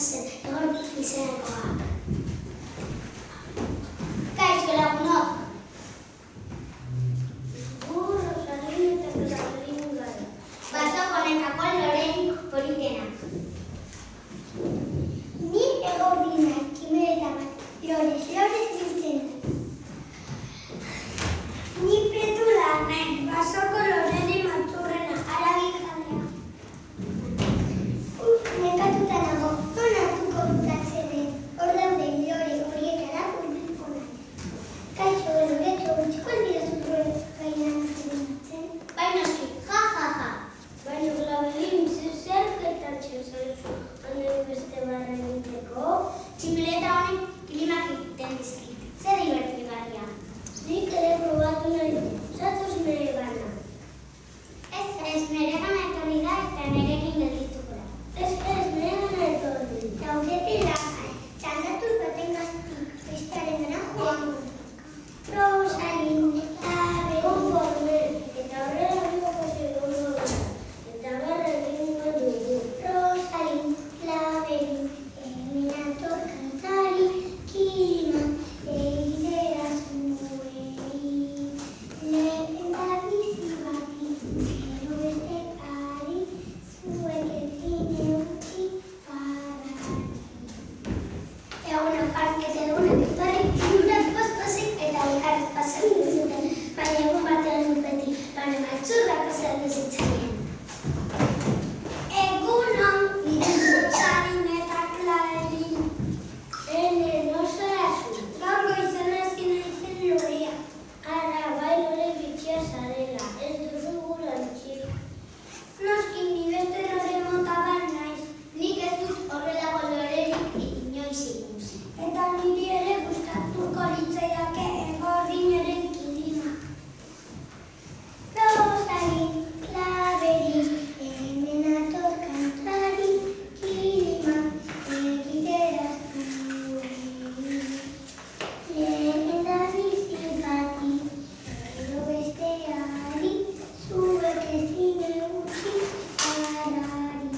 zen, egon izenekoak. Kaixo lagunok. Rosalin eta Rosalin gara. Basoko honetako lorerik politenak. Ni egordinak, kimereta bat, lorez nintzen. Ni petula nahi, basoko loreri matzurrena, aragi jadea. Nekatuta nago, non hartuko dutatzen den, hor dauden lore horiek arakurriko nahi. Kaixo eroretxo gutxiko aldira zutruen gainan zen. Bainoski, ja. Baina Glabelin, zer gertatzen zaizu handen beste barra egiteko? Tximeleta honek kilimak egiten dizkit. Zer divertigarria. Nik ere probatu nahi dut. Zatoz nire gana. Ez, nire gana etorri da eta nirekin geldituko da. Ez, nire gana etorri. Gaudete lasai, txandatu baten gaztik, bestearen gana joango. Rosalin, labe, konforme, eta horrela bigoko segundu da. Eta barra egingo dugu. Rosalin, laberi, eminator kantari, kilima, egitera zuei. Lehen da bizi bati, zero beste ari, zuek ezin eutxi parati. Egunak parkete egunak etorri, ziurak pospozik eta elkarrez pasan duzuten, baina egun batean dut beti, lore maltzurrak pasan duzitzaien. Egunon, Rosalin eta Glabelin. Ene, nosarazu. Gaur goizen ezin naizen lorea. Ara, bai lore bitxia zarela, ez duzu gurantzi. Noski, ni beste lore mota bat naiz. Nik ez dut horrelako lorerik inoiz ikusi. Eta niri ere gustatuko litzaidake egordinaren kilima. Rosalin, laberi, eminator kantari, kilima, egitera zuei. Lehen da bizi bati, zero beste ari, zuek ezin eutxi parari.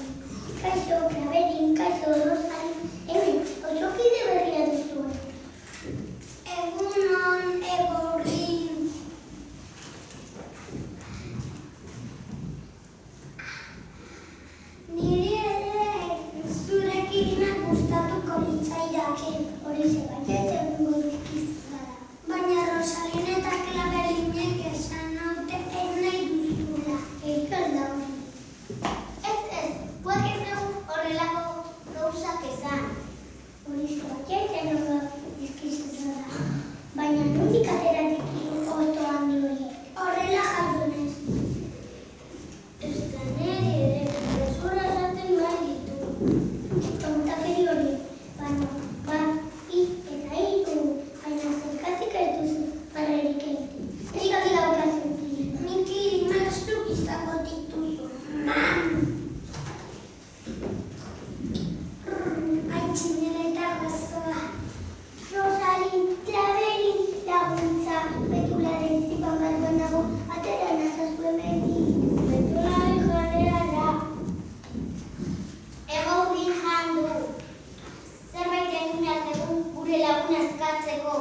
Kaixo Glabelin, kaixo Rosalin, hemen, oso kide berria duzue. Egunon, egorrin. Niri ere zure kilimak gustatuko litzaidake. Horixe baina egungo dizkizara. Baina Rosalin eta Glabelinek esan naute ez nahi duzula. Eikal da hori. Ez, guak ez dugu horrelako gauzak esan. Horixe baina egungo dizkizara. Baina nondik ateratik oto handi horiek. Horrela jardunez. Ez da niri ere, gezurra esaten behar ditu. Kontakeri hori, baina, bat, eta hiru, baina zergatik ez duzu barrerik egiten. Zergatik daukazu kilima. Nik kilima zuk izango dituzu. Aitzinera eta gozoa. Rosalin, Glabelin, laguntza, betularen zipan bat nago, atera nazazu hemenik. Betularen jadea da. Egordin jandu. Zerbait egin behar dugu gure lagun askatzeko.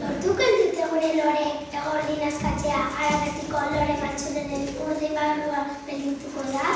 Lortuko dute gure loreek egordin askatzea, Aragatiko lore maltzurenen urde barrua belintuko da?